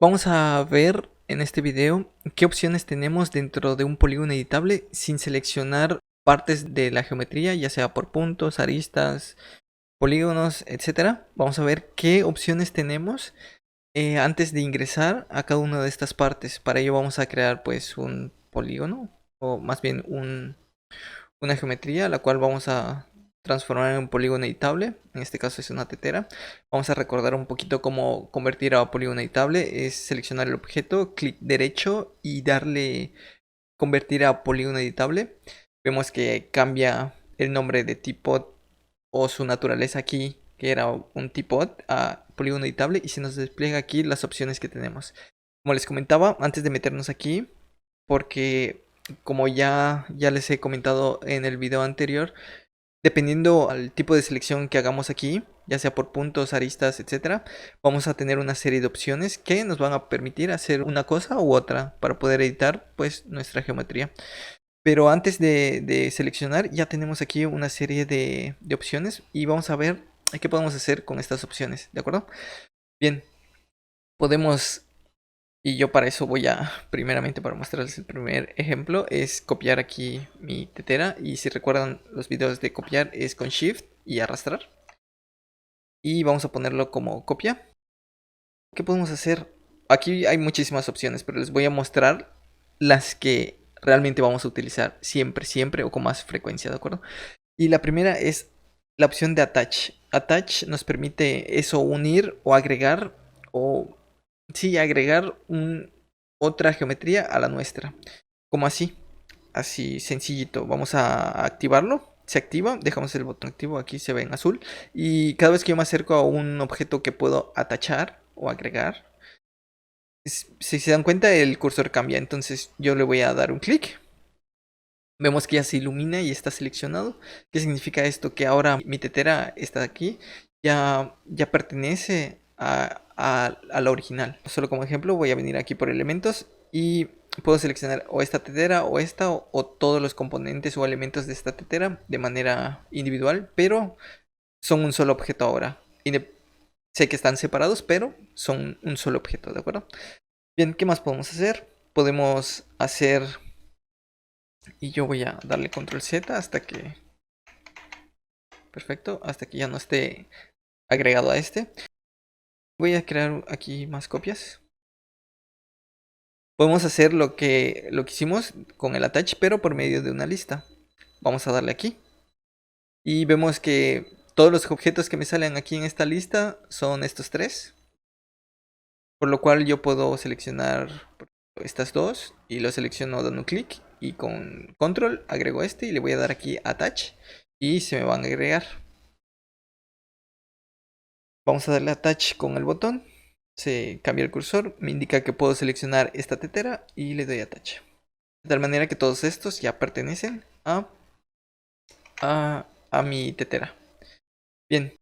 Vamos a ver en este video qué opciones tenemos dentro de un polígono editable sin seleccionar partes de la geometría, ya sea por puntos, aristas, polígonos, etcétera. Vamos a ver qué opciones tenemos antes de ingresar a cada una de estas partes. Para ello vamos a crear pues un polígono o más bien una geometría, la cual vamos a transformar en un polígono editable. En este caso es una tetera. Vamos a recordar un poquito cómo convertir a polígono editable. Es seleccionar el objeto, clic derecho y darle convertir a polígono editable. Vemos que cambia el nombre de tipo o su naturaleza aquí, que era un tipo a polígono editable, y se nos despliega aquí las opciones que tenemos. Como les comentaba, antes de meternos aquí, porque como ya les he comentado en el video anterior, dependiendo al tipo de selección que hagamos aquí, ya sea por puntos, aristas, etcétera, vamos a tener una serie de opciones que nos van a permitir hacer una cosa u otra para poder editar pues nuestra geometría. Pero antes de seleccionar, ya tenemos aquí una serie de opciones y vamos a ver qué podemos hacer con estas opciones, ¿de acuerdo? Bien, podemos, y yo para eso voy a, primeramente para mostrarles el primer ejemplo, es copiar aquí mi tetera. Y si recuerdan los videos de copiar es con Shift y arrastrar. Y vamos a ponerlo como copia. ¿Qué podemos hacer? Aquí hay muchísimas opciones, pero les voy a mostrar las que realmente vamos a utilizar siempre o con más frecuencia, ¿de acuerdo? Y la primera es la opción de Attach. Attach nos permite eso, unir o agregar, o sí, agregar otra geometría a la nuestra. Como así, así sencillito. Vamos a activarlo. Se activa, dejamos el botón activo, aquí se ve en azul. Y cada vez que yo me acerco a un objeto que puedo atachar o agregar, si se dan cuenta, el cursor cambia. Entonces yo le voy a dar un clic. Vemos que ya se ilumina y está seleccionado. ¿Qué significa esto? Que ahora mi tetera está aquí. Ya pertenece a la original. Solo como ejemplo voy a venir aquí por elementos y puedo seleccionar o esta tetera o esta o todos los componentes o elementos de esta tetera de manera individual, pero son un solo objeto ahora. Sé que están separados, pero son un solo objeto, ¿de acuerdo? Bien, ¿qué más podemos hacer? Podemos hacer, y yo voy a darle control Z hasta que, perfecto, hasta que ya no esté agregado a este. Voy a crear aquí más copias. Podemos hacer lo que hicimos con el attach, pero por medio de una lista. Vamos a darle aquí. Y vemos que todos los objetos que me salen aquí en esta lista son estos tres. Por lo cual yo puedo seleccionar estas dos y lo selecciono dando un clic. Y con control agrego este y le voy a dar aquí attach. Y se me van a agregar. Vamos a darle attach con el botón. Se cambia el cursor, me indica que puedo seleccionar esta tetera y le doy attach. De tal manera que todos estos ya pertenecen a mi tetera. Bien.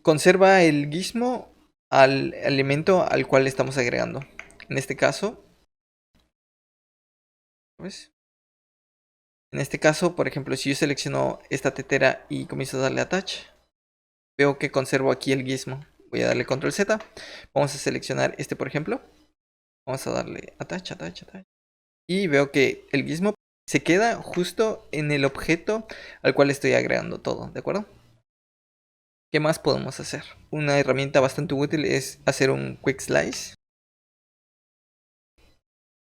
Conserva el gizmo al elemento al cual le estamos agregando. En este caso, ¿ves? En este caso, por ejemplo, si yo selecciono esta tetera y comienzo a darle attach, veo que conservo aquí el gizmo. Voy a darle control Z. Vamos a seleccionar este, por ejemplo. Vamos a darle attach. Y veo que el gizmo se queda justo en el objeto al cual estoy agregando todo, ¿de acuerdo? ¿Qué más podemos hacer? Una herramienta bastante útil es hacer un quick slice.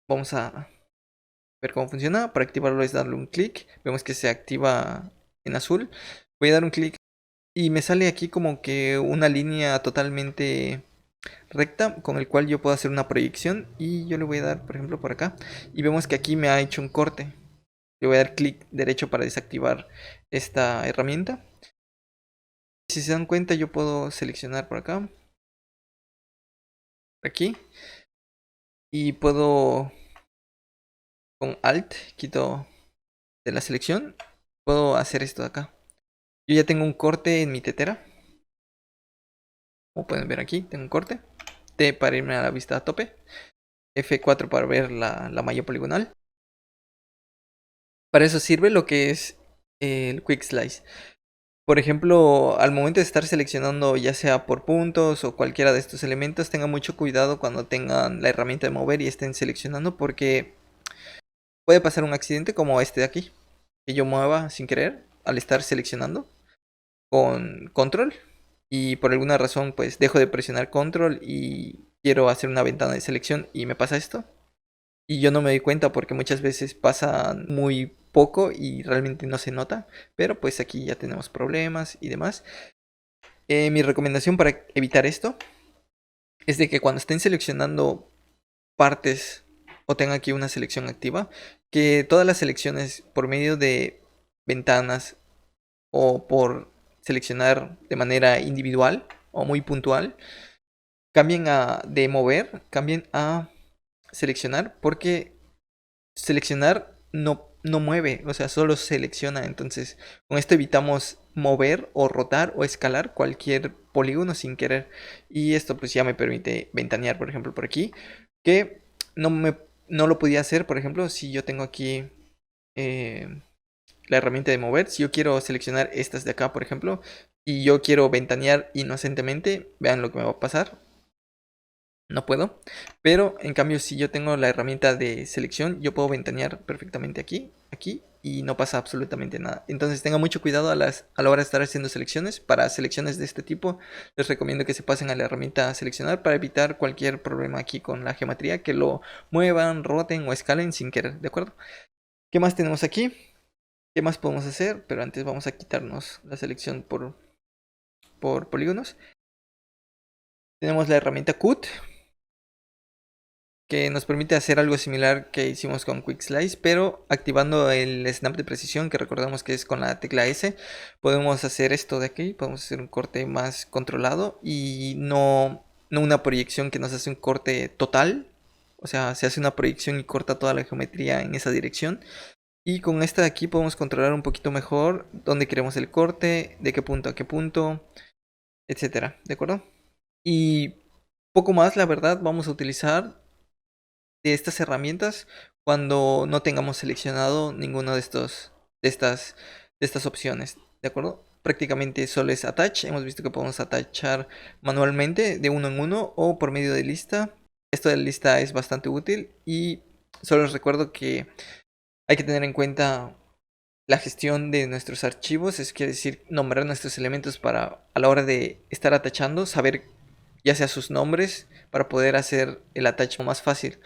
Vamos a ver cómo funciona. Para activarlo es darle un clic. Vemos que se activa en azul. Voy a dar un clic y me sale aquí como que una línea totalmente recta con el cual yo puedo hacer una proyección. Y yo le voy a dar, por ejemplo, por acá. Y vemos que aquí me ha hecho un corte. Le voy a dar clic derecho para desactivar esta herramienta. Si se dan cuenta, yo puedo seleccionar por acá, por aquí, y puedo con Alt, quito de la selección, puedo hacer esto de acá. Yo ya tengo un corte en mi tetera. Como pueden ver aquí, tengo un corte. T para irme a la vista a tope. F4 para ver la malla poligonal. Para eso sirve lo que es el Quick Slice. Por ejemplo, al momento de estar seleccionando ya sea por puntos o cualquiera de estos elementos, tengan mucho cuidado cuando tengan la herramienta de mover y estén seleccionando porque puede pasar un accidente como este de aquí, que yo mueva sin querer al estar seleccionando con control y por alguna razón pues dejo de presionar control y quiero hacer una ventana de selección y me pasa esto. Y yo no me doy cuenta porque muchas veces pasa muy poco y realmente no se nota. Pero pues aquí ya tenemos problemas y demás. Mi recomendación para evitar esto es de que cuando estén seleccionando partes o tengan aquí una selección activa, que todas las selecciones por medio de ventanas o por seleccionar de manera individual o muy puntual, cambien a de mover, cambien a seleccionar porque seleccionar no mueve, o sea, solo selecciona. Entonces, con esto evitamos mover o rotar o escalar cualquier polígono sin querer. Y esto pues ya me permite ventanear, por ejemplo, por aquí, que no lo podía hacer, por ejemplo, si yo tengo aquí la herramienta de mover. Si yo quiero seleccionar estas de acá, por ejemplo, y yo quiero ventanear inocentemente, vean lo que me va a pasar. No puedo, pero en cambio si yo tengo la herramienta de selección, yo puedo ventanear perfectamente aquí y no pasa absolutamente nada. Entonces tengan mucho cuidado a la hora de estar haciendo selecciones. Para selecciones de este tipo les recomiendo que se pasen a la herramienta seleccionar para evitar cualquier problema aquí con la geometría, que lo muevan, roten o escalen sin querer, ¿de acuerdo? ¿Qué más tenemos aquí? ¿Qué más podemos hacer? Pero antes vamos a quitarnos la selección por polígonos. Tenemos la herramienta Cut, que nos permite hacer algo similar que hicimos con Quick Slice, pero activando el snap de precisión, que recordamos que es con la tecla S, podemos hacer esto de aquí, podemos hacer un corte más controlado y no una proyección que nos hace un corte total, o sea, se hace una proyección y corta toda la geometría en esa dirección. Y con esta de aquí podemos controlar un poquito mejor dónde queremos el corte, de qué punto a qué punto, etcétera, ¿de acuerdo? Y poco más, la verdad, vamos a utilizar de estas herramientas cuando no tengamos seleccionado ninguno de estas opciones, ¿de acuerdo? Prácticamente solo es attach. Hemos visto que podemos attachar manualmente de uno en uno o por medio de lista. Esto de lista es bastante útil y solo les recuerdo que hay que tener en cuenta la gestión de nuestros archivos, es quiere decir nombrar nuestros elementos para a la hora de estar atachando, saber ya sea sus nombres para poder hacer el attach más fácil.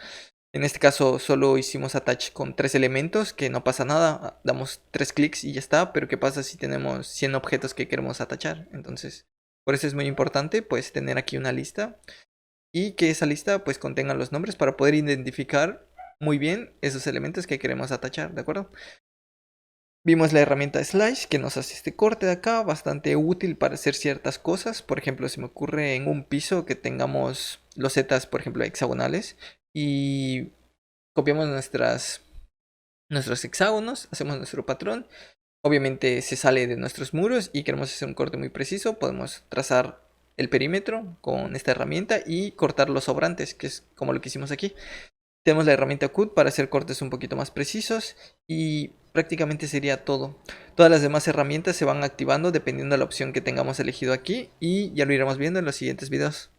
En este caso solo hicimos attach con 3 elementos, que no pasa nada, damos 3 clics y ya está, pero ¿qué pasa si tenemos 100 objetos que queremos attachar? Entonces, por eso es muy importante pues tener aquí una lista y que esa lista pues contenga los nombres para poder identificar muy bien esos elementos que queremos attachar, ¿de acuerdo? Vimos la herramienta Slice que nos hace este corte de acá, bastante útil para hacer ciertas cosas. Por ejemplo, se me ocurre en un piso que tengamos losetas, por ejemplo, hexagonales y copiamos nuestros hexágonos, hacemos nuestro patrón. Obviamente se sale de nuestros muros y queremos hacer un corte muy preciso. Podemos trazar el perímetro con esta herramienta y cortar los sobrantes, que es como lo que hicimos aquí. Tenemos la herramienta Cut para hacer cortes un poquito más precisos y prácticamente sería todo. Todas las demás herramientas se van activando dependiendo de la opción que tengamos elegido aquí y ya lo iremos viendo en los siguientes videos.